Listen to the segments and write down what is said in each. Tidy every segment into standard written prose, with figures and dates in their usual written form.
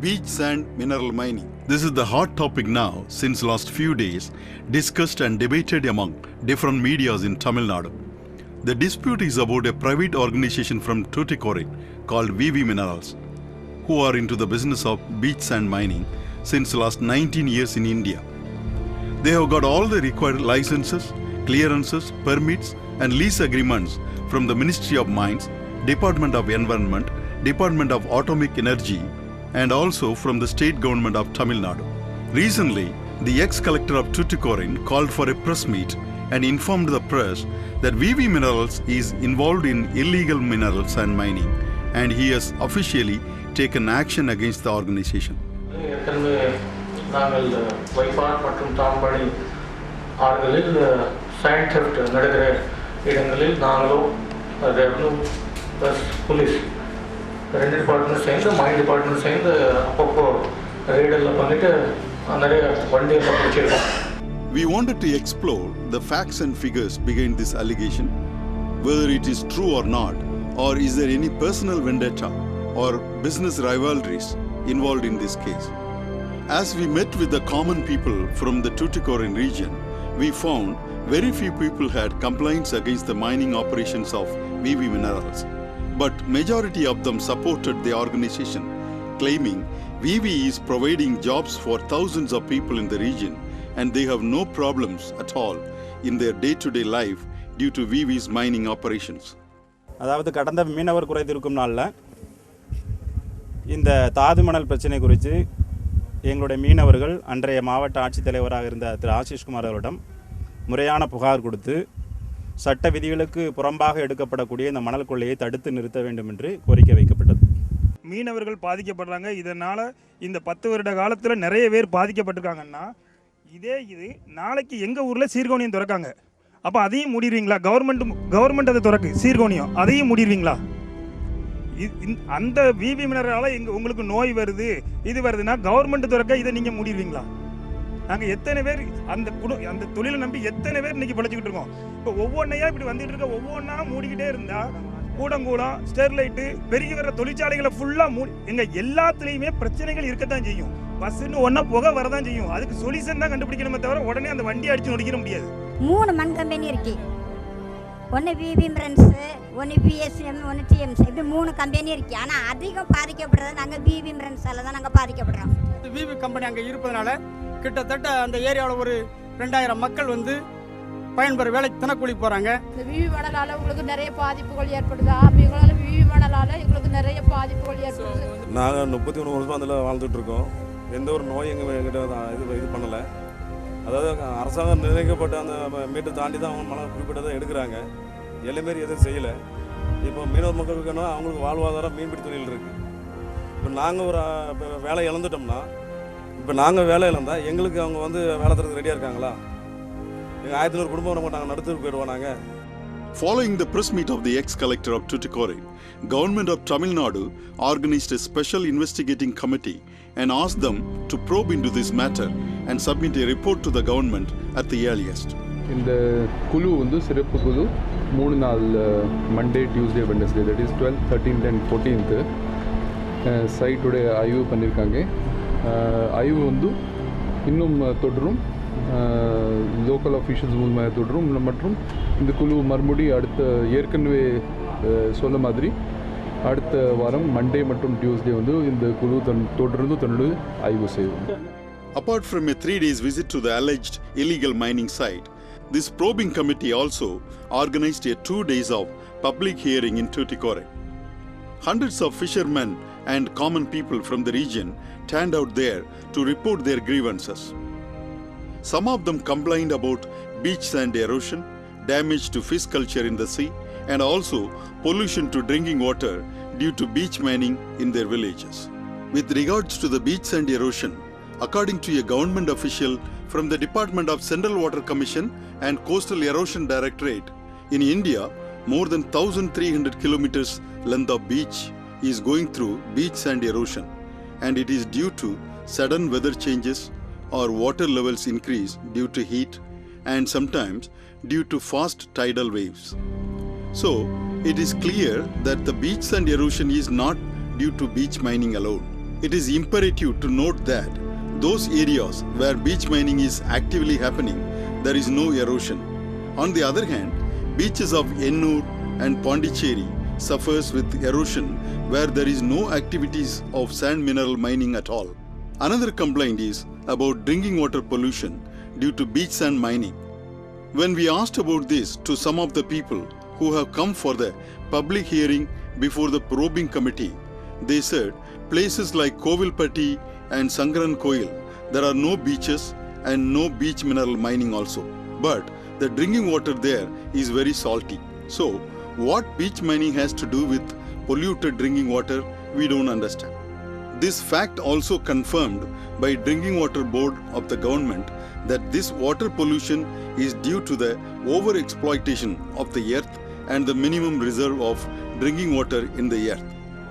beach sand mineral mining. This is the hot topic now since last few days, discussed and debated among different medias in Tamil Nadu. The dispute is about a private organization from Thoothukudi called VV Minerals, who are into the business of beach sand mining since last 19 years in India. They have got all the required licenses, clearances, permits and lease agreements from the Ministry of Mines, Department of Environment, Department of Atomic Energy and also from the state government of Tamil Nadu. Recently, the ex-collector of Thoothukudi called for a press meet and informed the press that VV Minerals is involved in illegal mineral sand mining and he has officially taken action against the organization. நாங்கள் வைப்பார் மற்றும் தாம்பணி ஆறுகளில் sand theft நடக்கிற இடங்களில் நாங்களும் revenue plus police ரெண்டு department சேர்ந்து மைன் department சேர்ந்து அப்பப்போ ரெய்டெல்லாம் பண்ணிட்டு நிறைய வண்டியெல்லாம் பிடிச்சிருக்கோம். We wanted to explore the facts and figures behind this allegation, whether it is true or not, or is there any personal vendetta or business rivalries involved in this case. As we met with the common people from the Thoothukudi region, we found very few people had complaints against the mining operations of VV Minerals. But majority of them supported the organization, claiming VV is providing jobs for thousands of people in the region and they have no problems at all in their day-to-day life due to VV's mining operations. அதாவது கடந்த மீனவர் குறைதீர்க்கும் நாளில் இந்த தாது மணல் பிரச்சனை குறித்து எங்களுடைய மீனவர்கள் அன்றைய மாவட்ட ஆட்சித்தலைவராக இருந்த திரு ஆசிஷ்குமார் அவரிடம் முறையான புகார் கொடுத்து சட்ட விதிகளுக்கு புறம்பாக எடுக்கப்படக்கூடிய இந்த மணல் கொள்ளையை தடுத்து நிறுத்த வேண்டும் என்று கோரிக்கை வைக்கப்பட்டது. மீனவர்கள் பாதிக்கப்படுறாங்க. இதனால் இந்த 10 வருட காலத்தில் நிறைய பேர் பாதிக்கப்பட்டிருக்காங்கன்னா இது நாளைக்கு எங்கள் ஊரில் சீர்கோணியம் திறக்காங்க. அப்போ அதையும் மூடிடுவீங்களா? கவர்மெண்ட் அதை திறக்கு சீர்கோணியம், அதையும் மூடிடுவீங்களா? அந்த விவி மினரால் உங்களுக்கு நோய் வருது இது வருதுன்னா கவர்மெண்ட் திறக்க இதை நீங்கள் மூடிடுவீங்களா? நாங்கள் எத்தனை பேர் அந்த தொழிலை நம்பி எத்தனை பேர் இன்னைக்கு பிழைச்சிக்கிட்டு இருக்கோம். இப்போ ஒவ்வொன்றையா இப்படி வந்துட்டு இருக்க ஒவ்வொன்றா மூடிக்கிட்டே இருந்தால் கூடங்கூடம் ஸ்டெர்லைட்டு பெருகி வர்ற தொழிற்சாலைகளை ஃபுல்லாக எங்கள் எல்லாத்துலேயுமே பிரச்சனைகள் இருக்கத்தான் செய்யும். பஸ்ஸுன்னு ஒன்றா புகை வரதான் செய்யும். அதுக்கு சொல்யூஷன் தான் கண்டுபிடிக்கணுமே தவிர உடனே அந்த வண்டி அடிச்சு நொடிக்கிற முடியாது. 3 மண் கம்பெனி இருக்கு. ஒன்று விவி மினரல்ஸ், ஒன்று பிஎஸ்எம், ஒன்று டிஎம்சி, இப்படி 3 கம்பெனி இருக்கு. ஆனால் அதிகம் பாதிக்கப்படுறது நாங்கள் விவி மினரல்ஸால் தான் நாங்கள் பாதிக்கப்படுறோம். விவி கம்பெனி அங்கே இருப்பதனால கிட்டத்தட்ட அந்த ஏரியாவில் ஒரு 2000 மக்கள் வந்து பயன்பெற வேலைக்கு தினக்கூலி போகிறாங்க. இந்த விவி மணலால் உங்களுக்கு நிறைய பாதிப்புகள் ஏற்படுது. ஆமிகளால் விவி மணலால் எங்களுக்கு நிறைய பாதிப்புகள் ஏற்படுது. நாங்கள் 33 வருஷமாக அதில் வாழ்ந்துட்டு இருக்கோம். எந்த ஒரு நோய் எங்கிட்ட இது பண்ணலை. அதாவது அரசாங்கம் நிர்ணயிக்கப்பட்ட அந்த மீட்டை தாண்டி தான் அவங்க மணல் குறிப்பிட்டதை எடுக்கிறாங்க. எல்லைமாரி எதுவும் செய்யலை. இப்போ மீனவர் மக்களுக்குன்னா அவங்களுக்கு வாழ்வாதாரம் மீன்பிடி தொழில் இருக்குது. இப்போ நாங்கள் ஒரு வேலை இழந்துட்டோம்னா வேலை இழந்தால் எங்களுக்கு அவங்க வந்து வேலை தரத்துக்கு ரெடியாக இருக்காங்களா? எங்கள் 1500 குடும்பம் நம்ம நாங்கள் நடுத்தருக்கு போயிடுவோம் நாங்கள். Following the press meet of the ex-collector of Thoothukudi, Government of Tamil Nadu organized a special investigating committee and asked them to probe into this matter and submit a report to the government at the earliest. இந்த குழு வந்து சிறப்பு குழு 3 நாள் Monday, Tuesday, Wednesday, that is 12th, 13th and 14th சைட்டுடைய ஆய்வு பண்ணியிருக்காங்க. ஆய்வு வந்து இன்னும் தொடரும். லோக்கல் அஃபீஷியல்ஸ் மூலமாக தொடரும். மற்றும் இந்த குழு மறுபடி அடுத்த ஏற்கனவே சொல்ல மாதிரி அடுத்த வாரம் மண்டே மற்றும் டியூஸ்டே வந்து இந்த குழு தொடர்ந்து தன்னுடைய ஆய்வு செய்யும். Apart from a 3 days visit to the alleged illegal mining site, this probing committee also organized a 2 days of public hearing in Thoothukudi. Hundreds of fishermen and common people from the region turned out there to report their grievances. Some of them complained about beach sand erosion, damage to fish culture in the sea, and also pollution to drinking water due to beach mining in their villages. With regards to the beach sand erosion, according to a government official from the Department of Central Water Commission and Coastal Erosion Directorate, in India, more than 1,300 kilometers length of beach is going through beach sand erosion, and it is due to sudden weather changes or water levels increase due to heat and sometimes due to fast tidal waves. So, it is clear that the beach sand erosion is not due to beach mining alone. It is imperative to note that those areas where beach mining is actively happening, there is no erosion. On the other hand, beaches of Ennur and Pondicherry suffers with erosion where there is no activities of sand mineral mining at all. Another complaint is about drinking water pollution due to beach sand mining. When we asked about this to some of the people who have come for the public hearing before the probing committee, they said places like Kovilpatti and Sankaran Koil, there are no beaches and no beach mineral mining also. But the drinking water there is very salty. So, what beach mining has to do with polluted drinking water, we don't understand. This fact also confirmed by Drinking Water Board of the government that this water pollution is due to the over-exploitation of the earth and the minimum reserve of drinking water in the earth.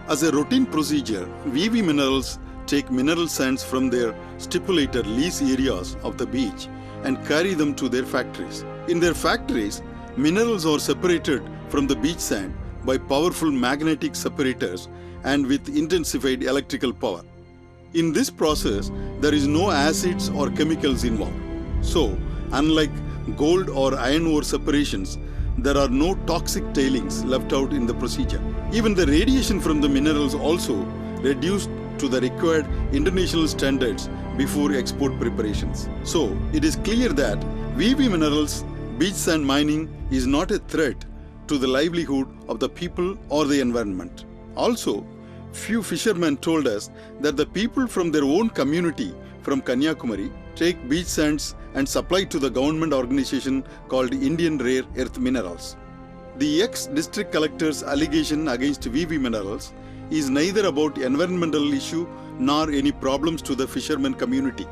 As a routine procedure, VV Minerals take mineral sands from their stipulated lease areas of the beach and carry them to their factories. In their factories, minerals are separated from the beach sand by powerful magnetic separators and with intensified electrical power. In this process, there is no acids or chemicals involved. So, unlike gold or iron ore separations, there are no toxic tailings left out in the procedure. Even the radiation from the minerals also reduced to the required international standards before export preparations. So, it is clear that VV Minerals beach sand mining is not a threat to the livelihood of the people or the environment. Also, few fishermen told us that the people from their own community from Kanyakumari take beach sands and supply to the government organization called Indian Rare Earth Minerals. The ex-district collector's allegation against VV Minerals is neither about environmental issue nor any problems to the fishermen community,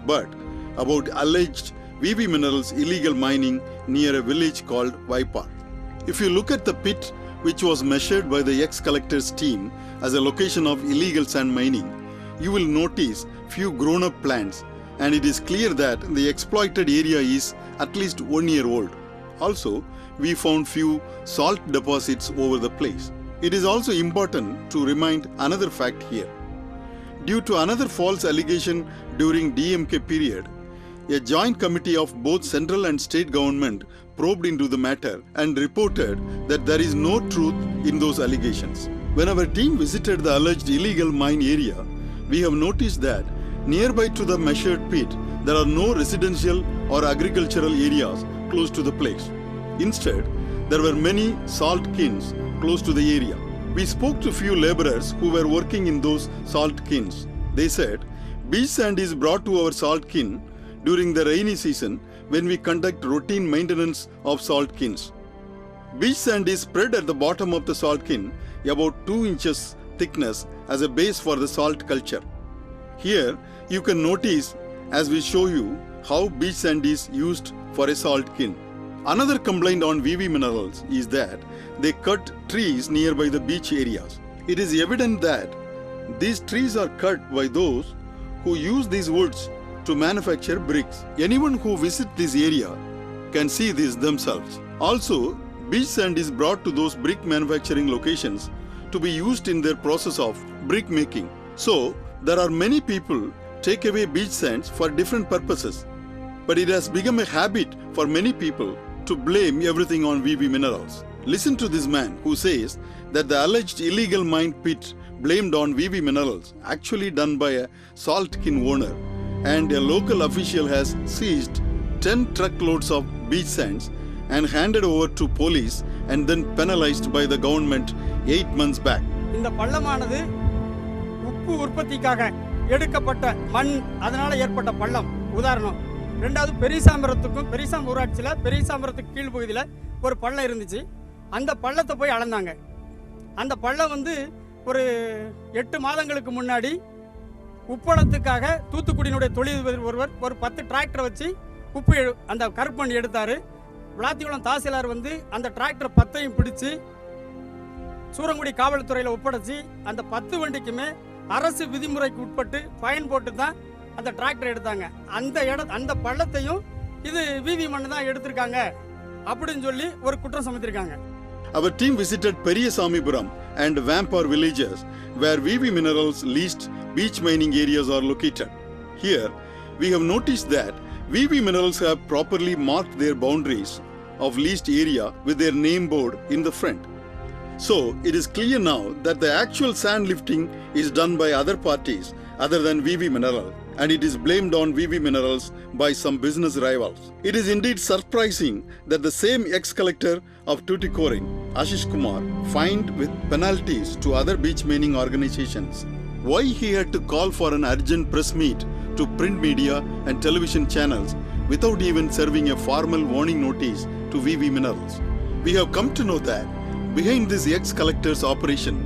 but about alleged VV Minerals illegal mining near a village called Vaipar. If you look at the pit which was measured by the ex-collector's team as a location of illegal sand mining, you will notice few grown-up plants, and it is clear that the exploited area is at least 1 year old. Also, we found few salt deposits over the place. It is also important to remind another fact here. Due to another false allegation during DMK period, a joint committee of both central and state government probed into the matter and reported that there is no truth in those allegations. When our team visited the alleged illegal mine area, we have noticed that nearby to the measured pit, there are no residential or agricultural areas close to the place. Instead, there were many salt kilns close to the area. We spoke to few laborers who were working in those salt kilns. They said, beach sand is brought to our salt kiln during the rainy season when we conduct routine maintenance of salt kilns. Beach sand is spread at the bottom of the salt kiln about 2 inches thickness as a base for the salt culture. Here you can notice as we show you how beach sand is used for a salt kiln. Another complaint on VV Minerals is that they cut trees nearby the beach areas. It is evident that these trees are cut by those who use these woods to manufacture bricks. Anyone who visits this area can see this themselves. Also, beach sand is brought to those brick manufacturing locations to be used in their process of brick making. So, there are many people take away beach sands for different purposes. But it has become a habit for many people to blame everything on VV Minerals. Listen to this man who says that the alleged illegal mine pit blamed on VV Minerals actually done by a salt kiln owner, and a local official has seized 10 truckloads of beach sands and handed over to police and then penalized by the government 8 months back. இந்த பள்ளமானது உப்பு உற்பத்திக்காக எடுக்கப்பட்ட மண், அதனால ஏற்பட்ட பள்ளம் உதாரணம். ரெண்டாவது பெரியசாம்பரத்துக்கும் பெரியசாம்பரம் ஊராட்சியில் பெரியசாம்பரத்துக்கு கீழ்ப்பகுதியில் ஒரு பள்ளம் இருந்துச்சு. அந்த பள்ளத்தை போய் அளந்தாங்க. அந்த பள்ளம் வந்து ஒரு 8 மாதங்களுக்கு முன்னாடி உப்பளத்துக்காக தூத்துக்குடியினுடைய தொழிலதிபர் ஒருவர் ஒரு 10 டிராக்டரை வச்சு உப்பு அந்த கருப்பண் எடுத்தார். விளாத்திக்குளம் தாசில்தார் வந்து அந்த டிராக்டர் 10ஐயும் பிடிச்சி சூரங்குடி காவல்துறையில் ஒப்படைச்சி அந்த 10 வண்டிக்குமே அரசு விதிமுறைக்கு உட்பட்டு ஃபைன் போட்டு தான் அந்த டிராக்டர் எடுத்தாங்க. அந்த பள்ளத்தையும் இது விவி மண்ணு தான் எடுத்திருக்காங்க அப்படின்னு சொல்லி ஒரு குற்றம் சுமத்திருக்காங்க. Our team visited Periyasamipuram and Vampar villages where VV Minerals leased beach mining areas are located. Here, we have noticed that VV Minerals have properly marked their boundaries of leased area with their name board in the front. So, it is clear now that the actual sand lifting is done by other parties other than VV Minerals, and it is blamed on VV Minerals by some business rivals. It is indeed surprising that the same ex-collector of Thoothukudi, Ashish Kumar, fined with penalties to other beach mining organizations. Why he had to call for an urgent press meet to print media and television channels without even serving a formal warning notice to VV Minerals? We have come to know that behind this ex-collector's operation,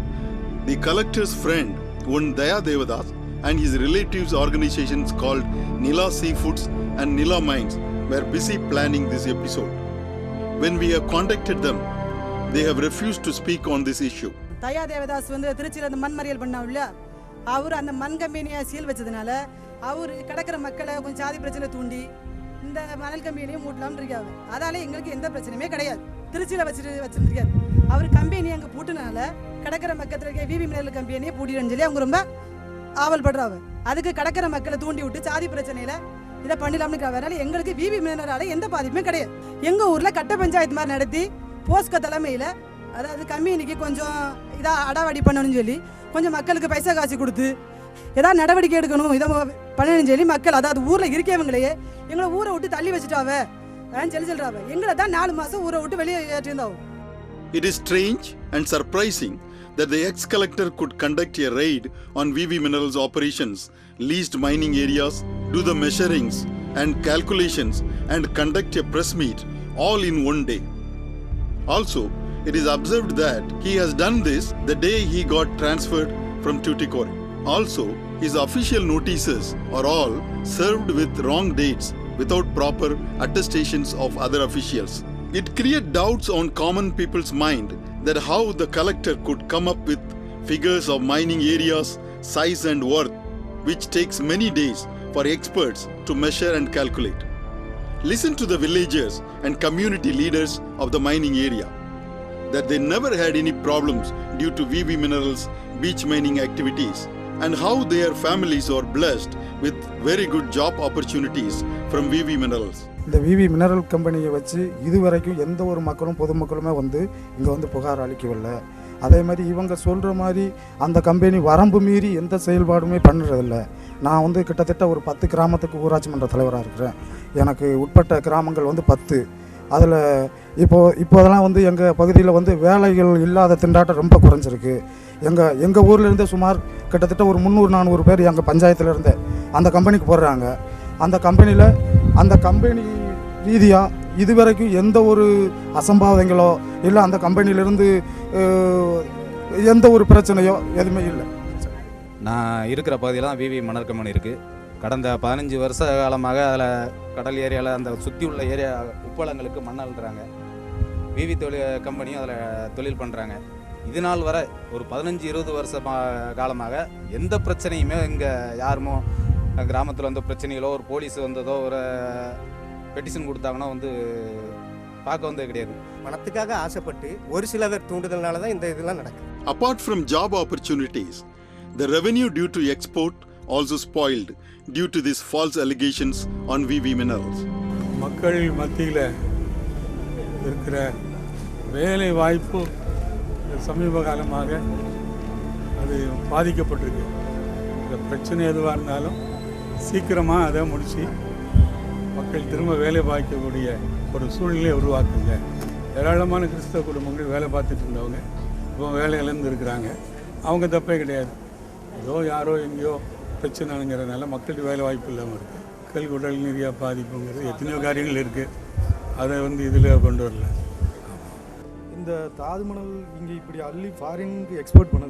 the collector's friend, one Daya Devadas, and his relatives' organizations called Nila Seafoods and Nila Mines were busy planning this episode. When we have contacted them, they have refused to speak on this issue. Daya Devadas வந்து திருச்சியில அந்த மண் மறியல் பண்ணாவுல அவர் அந்த மண் கம்பெனியை seal வச்சதுனால அவர் கடற்கரை மக்களை கொஞ்சம் சாதி பிரச்சனை தூண்டி இந்த மணல் கம்பெனியை மூட்டலாம்னு இருக்காரு. அதால எங்களுக்கு எந்த பிரச்சனையுமே கிடையாது. திருச்சியில வச்சிருக்காரு. அவர் கம்பெனி அங்கே பூட்டினால கடற்கரை மக்கத்துல இருக்க விவி மினரல் கம்பெனியை பூட்டிடுன்னு சொல்லி அவங்க ரொம்ப ஆவல் படுறாங்க. அதுக்கு கடற்கரை மக்களை தூண்டி விட்டு சாதி பிரச்சனையில இதை பண்ணலாம்னு அதனால எங்களுக்கு விவி மினரலால எந்த பாதிப்புமே கிடையாது. எங்க ஊர்ல கட்ட பஞ்சாயத்து மாதிரி நடத்தி போஸ்கோ தலைமையில அதாவது கம்பெனிக்கு கொஞ்சம் இதா அடாவடி பண்ணணும்னு சொல்லி கொஞ்சம் மக்களுக்கு பைசா காசு கொடுத்து ஏதாவது நடவடிக்கை எடுக்கணும் இதை பண்ணணும்னு சொல்லி மக்கள் அதாவது ஊர்ல இருக்கவங்களையே எங்களை ஊரை விட்டு தள்ளி வச்சுட்டாவ சொல்றாவ எங்களை தான் 4 மாசம் ஊரை விட்டு வெளியே ஏற்றிருந்தாவும். It is strange and surprising that the ex-collector could conduct a raid on VV Minerals operations, leased mining areas, do the measurings and calculations and conduct a press meet all in one day. Also, it is observed that he has done this the day he got transferred from Thoothukudi. Also, his official notices are all served with wrong dates without proper attestations of other officials. It creates doubts on common people's mind that how the collector could come up with figures of mining areas, size and worth, which takes many days for experts to measure and calculate. Listen to the villagers and community leaders of the mining area, that they never had any problems due to VV Minerals beach mining activities, and how their families are blessed with very good job opportunities from VV Minerals. இந்த விவி mineral கம்பெனியை வச்சு இதுவரைக்கும் எந்த ஒரு மக்களும் பொதுமக்களுமே வந்து இங்கே வந்து புகார் அளிக்கவில்லை. அதே மாதிரி இவங்க சொல்கிற மாதிரி அந்த கம்பெனி வரம்பு மீறி எந்த செயல்பாடுமே பண்ணுறதில்ல. நான் வந்து கிட்டத்தட்ட ஒரு 10 கிராமத்துக்கு ஊராட்சி மன்ற தலைவராக இருக்கிறேன். எனக்கு உட்பட்ட கிராமங்கள் வந்து 10. அதில் இப்போதெல்லாம் வந்து எங்கள் பகுதியில் வந்து வேலைகள் இல்லாத திண்டாட்டம் ரொம்ப குறைஞ்சிருக்கு. எங்கள் ஊர்லேருந்தே சுமார் கிட்டத்தட்ட ஒரு 300-400 பேர் எங்கள் பஞ்சாயத்தில் இருந்தே அந்த கம்பெனிக்கு போடுறாங்க. அந்த கம்பெனி ரீதியாக இதுவரைக்கும் எந்த ஒரு அசம்பாவிதங்களோ இல்லை அந்த கம்பெனியிலேருந்து எந்த ஒரு பிரச்சனையோ எதுவுமே இல்லை. நான் இருக்கிற பகுதியில் தான் விவி மணல் கம்பெனி இருக்குது. கடந்த 15 வருஷ காலமாக அதில் கடல் ஏரியாவில் அந்த சுற்றி உள்ள ஏரியா உப்பளங்களுக்கு மண் அள்ளுறாங்க. விவி கம்பெனியும் அதில் தொழில் பண்ணுறாங்க. இது நாள் வரை ஒரு 15-20 வருஷ காலமாக எந்த பிரச்சனையுமே இங்கே யாருமோ கிராமத்தில் வந்து பிரச்சனைகளோ ஒரு போலீஸ் வந்ததோ ஒரு பெட்டிஷன் கொடுத்தாங்கன்னா வந்து பார்க்க வந்தது கிடையாது. பணத்துக்காக ஆசைப்பட்டு ஒரு சிலவர் தூண்டுதல்னால தான் இந்த இதெல்லாம் நடக்குது. Apart from job opportunities, the revenue due to export also spoiled due to these false allegations on VV Minerals. மக்கள் மத்தியில் இருக்கிற வேலை வாய்ப்பு சமீப காலமாக அது பாதிக்கப்பட்டிருக்கு. இந்த பிரச்சனை எதுவாக இருந்தாலும் சீக்கிரமாக அதை முடித்து மக்கள் திரும்ப வேலை பார்க்கக்கூடிய ஒரு சூழ்நிலையை உருவாக்குங்க. ஏராளமான கிறிஸ்தவ குடும்பங்கள் வேலை பார்த்துட்டு இருந்தவங்க இப்போ வேலையிலேருந்து இருக்கிறாங்க. அவங்க தப்பே கிடையாது. ஏதோ யாரோ எங்கேயோ பிரச்சனைங்கிறதுனால மக்களுக்கு வேலை வாய்ப்பு இல்லாமல் இருக்குது. மக்களுக்கு உடல் ரீதியாக பாதிப்புங்கிறது எத்தனையோ காரியங்கள் இருக்குது. அதை வந்து இதில் கொண்டு வரல. இந்த தாது மணல் இங்கே இப்படி அள்ளி ஃபாரினுக்கு எக்ஸ்போர்ட் பண்ண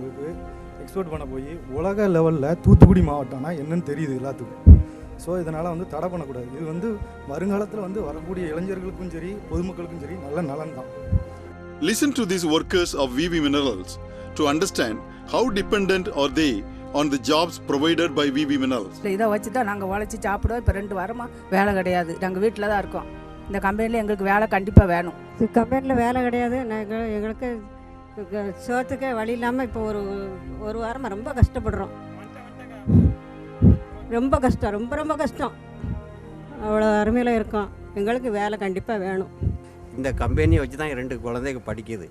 போய் உலக லெவலில் தூத்துக்குடி மாவட்டம்னா என்னன்னு தெரியுது எல்லாத்துக்கும். ஸோ இதனால் வந்து தடை பண்ணக்கூடாது. இது வந்து வருங்காலத்தில் வந்து வரக்கூடிய இளைஞர்களுக்கும் சரி பொதுமக்களுக்கும் சரி நல்ல நலன் தான். Listen to these workers of VV Minerals to understand how dependent are they on the jobs provided by VV Minerals. இதை வச்சு தான் நாங்கள் உழைச்சி சாப்பிடுவோம். இப்போ 2 வாரமாக வேலை கிடையாது. நாங்கள் வீட்டில் தான் இருக்கோம். இந்த கம்பெனியில் எங்களுக்கு வேலை கண்டிப்பாக வேணும். கம்பெனியில் வேலை கிடையாது. எங்களுக்கு சோத்துக்கே வழி இல்லாமல் இப்போ ஒரு வாரமாக ரொம்ப கஷ்டப்படுறோம். ரொம்ப கஷ்டம், ரொம்ப ரொம்ப கஷ்டம். அவ்வளோ அருமையில் இருக்கோம். எங்களுக்கு வேலை கண்டிப்பாக வேணும். இந்த கம்பெனியை வச்சு தான் 2 குழந்தைங்க படிக்குது.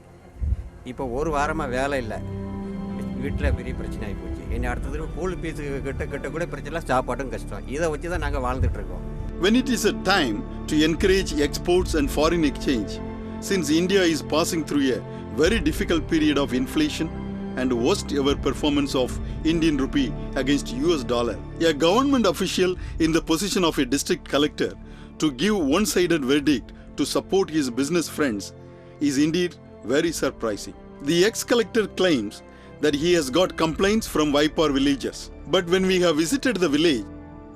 இப்போ ஒரு வாரமாக வேலை இல்லை. வீட்டில் பெரிய பிரச்சனை ஆகி போச்சு. என்னை அடுத்தது கூலி பீஸு கிட்ட கூட பிரச்சனை, சாப்பாட்டும் கஷ்டம். இதை வச்சு தான் நாங்கள் வாழ்ந்துட்டுருக்கோம். When it is a time to encourage exports and foreign exchange, since India is passing through a very difficult period of inflation and worst ever performance of Indian rupee against US dollar, a government official in the position of a district collector to give one-sided verdict to support his business friends is indeed very surprising. The ex-collector claims that he has got complaints from Vaipar villagers. But when we have visited the village,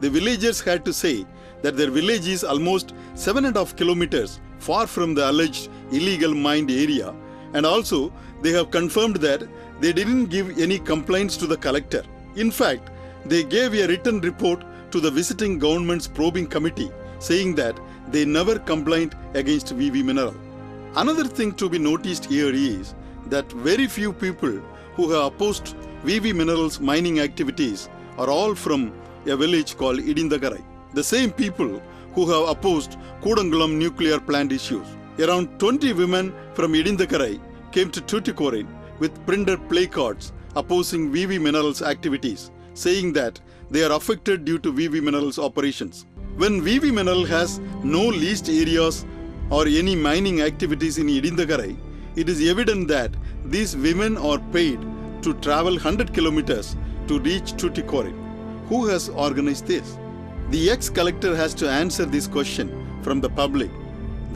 the villagers had to say that their village is almost 7.5 kilometers far from the alleged illegal mined area, and also they have confirmed that they didn't give any complaints to the collector. In fact, they gave a written report to the visiting government's probing committee saying that they never complained against VV Mineral. Another thing to be noticed here is that very few people who have opposed VV Minerals mining activities are all from a village called Idindagarai. The same people who have opposed Kudangulam nuclear plant issues. Around 20 women from Idindagarai came to Thoothukudi with printed placards opposing VV Minerals activities, saying that they are affected due to VV Minerals operations. When VV Mineral has no leased areas or any mining activities in Idindagarai, it is evident that these women are paid to travel 100 kilometers to reach Thoothukudi. Who has organized this? The ex-collector has to answer this question from the public,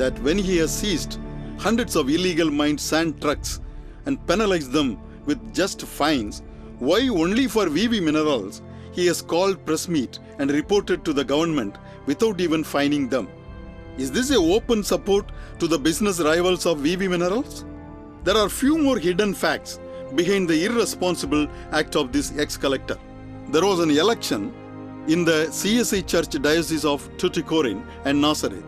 that when he has seized hundreds of illegal mined sand trucks and penalized them with just fines, why only for VV Minerals he has called press meet and reported to the government without even fining them? Is this a open support to the business rivals of VV Minerals? There are few more hidden facts behind the irresponsible act of this ex-collector. There was an election in the CSI Church Diocese of Thoothukudi and Nazareth.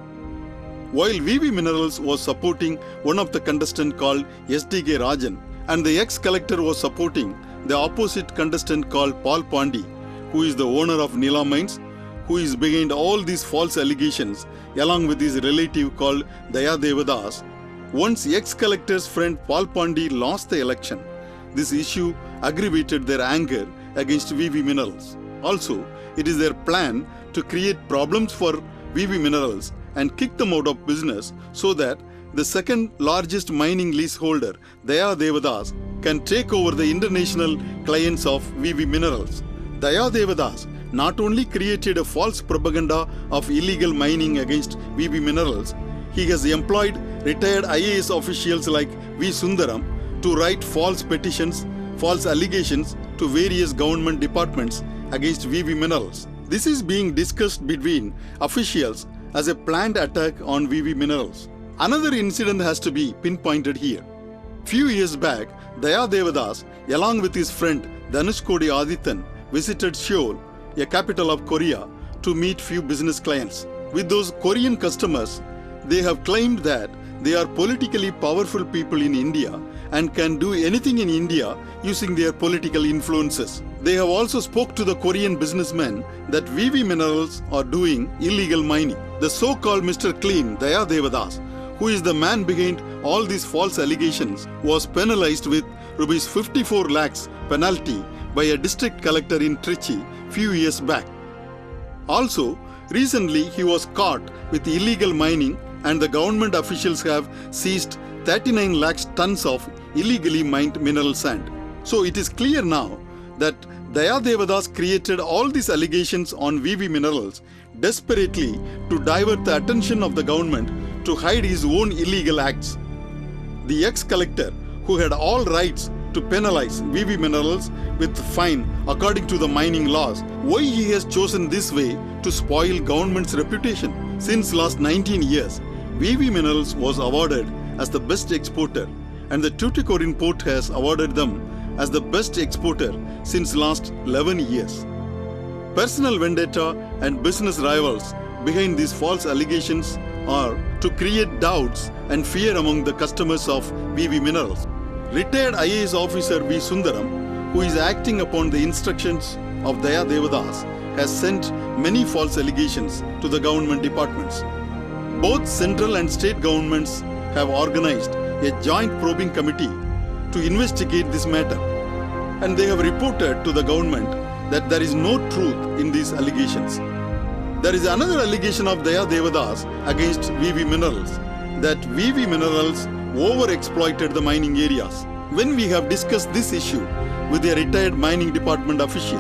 While VV Minerals was supporting one of the contestants called SDK Rajan, and the ex-collector was supporting the opposite contestant called Paul Pandi, who is the owner of Nila Mines, who is behind all these false allegations, along with his relative called Daya Devadas. Once ex-collector's friend Paul Pandi lost the election, this issue aggravated their anger against VV Minerals. Also, it is their plan to create problems for VV Minerals and kick them out of business so that the second largest mining leaseholder, Daya Devadas, can take over the international clients of VV Minerals. Daya Devadas not only created a false propaganda of illegal mining against VV Minerals, he has employed retired IAS officials like V. Sundaram to write false petitions, false allegations to various government departments against VV Minerals. This is being discussed between officials as a planned attack on VV Minerals. Another incident has to be pinpointed here. Few years back, Daya Devadas, along with his friend Thoothukudi Adityan, visited Seoul, a capital of Korea, to meet few business clients. With those Korean customers, they have claimed that they are politically powerful people in India and can do anything in India using their political influences. They have also spoke to the Korean businessmen that VV Minerals are doing illegal mining. The so-called Mr. Clean, Daya Devadas, who is the man behind all these false allegations, was penalized with rupees 54 lakhs penalty by a district collector in Trichy few years back. Also, recently he was caught with illegal mining, and the government officials have seized 39 lakhs tons of illegally mined mineral sand. So it is clear now that Daya Devadas created all these allegations on VV Minerals desperately to divert the attention of the government to hide his own illegal acts. The ex-collector, who had all rights to penalize VV Minerals with fine according to the mining laws, why he has chosen this way to spoil government's reputation? Since last 19 years, VV Minerals was awarded as the best exporter, and the Thoothukudi port has awarded them as the best exporter since last 11 years. Personal vendetta and business rivals behind these false allegations are to create doubts and fear among the customers of VV Minerals. Retired IAS officer V. Sundaram, who is acting upon the instructions of Daya Devadas has sent many false allegations to the government departments. Both central and state governments have organized a joint probing committee to investigate this matter, and they have reported to the government that there is no truth in these allegations. There is another allegation of Daya Devadas against VV Minerals, that VV Minerals over-exploited the mining areas. When we have discussed this issue with a retired mining department official,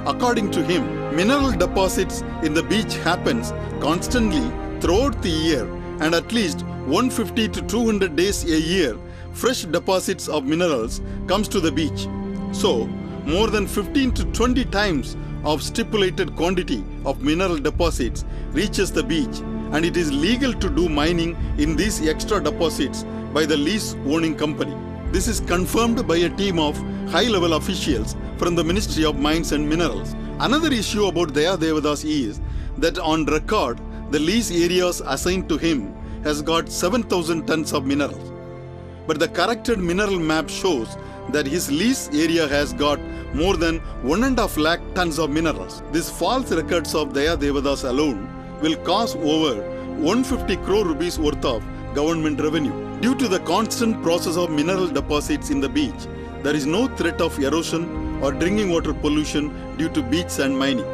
according to him, mineral deposits in the beach happens constantly throughout the year, and at least 150 to 200 days a year, fresh deposits of minerals comes to the beach. So, more than 15 to 20 times of stipulated quantity of mineral deposits reaches the beach, and it is legal to do mining in these extra deposits by the lease owning company. This is confirmed by a team of high-level officials from the Ministry of Mines and Minerals. Another issue about Daya Devadas is that on record, the lease areas assigned to him has got 7,000 tons of minerals. But the corrected mineral map shows that his lease area has got more than 1.5 lakh tons of minerals. These false records of Daya Devadas alone will cost over 150 crore rupees worth of government revenue. Due to the constant process of mineral deposits in the beach, there is no threat of erosion or drinking water pollution due to beach sand mining.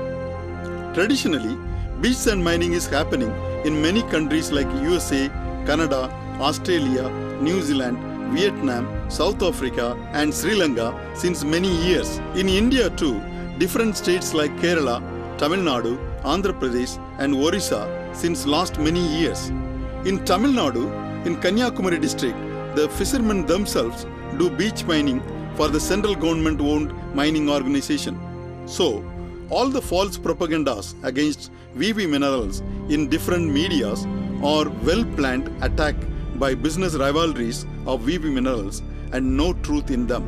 Traditionally, beach sand mining is happening in many countries like USA, Canada, Australia, New Zealand, Vietnam, South Africa and Sri Lanka since many years. In India too, different states like Kerala, Tamil Nadu, Andhra Pradesh and Orissa since last many years. In Tamil Nadu, in Kanyakumari district, the fishermen themselves do beach mining for the central government owned mining organization. So, all the false propagandas against VV Minerals in different medias are well-planned attack by business rivalries of VV Minerals and no truth in them.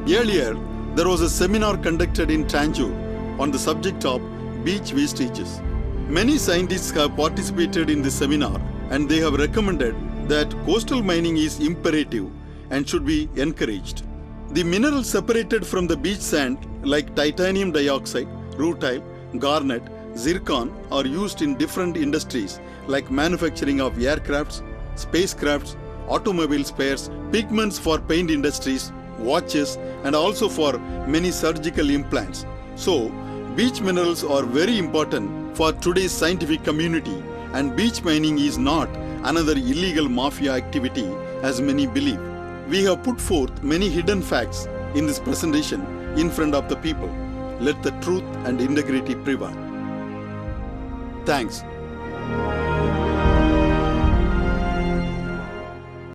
Earlier, there was a seminar conducted in Tanjore on the subject of beach wastages. Many scientists have participated in this seminar and they have recommended that coastal mining is imperative and should be encouraged. The minerals separated from the beach sand like titanium dioxide, rutile, garnet, zircon are used in different industries like manufacturing of aircrafts, spacecrafts, automobile spares, pigments for paint industries, watches and also for many surgical implants. So, beach minerals are very important for today's scientific community, and beach mining is not another illegal mafia activity as many believe. We have put forth many hidden facts in this presentation in front of the people. Let the truth and integrity prevail. Thanks.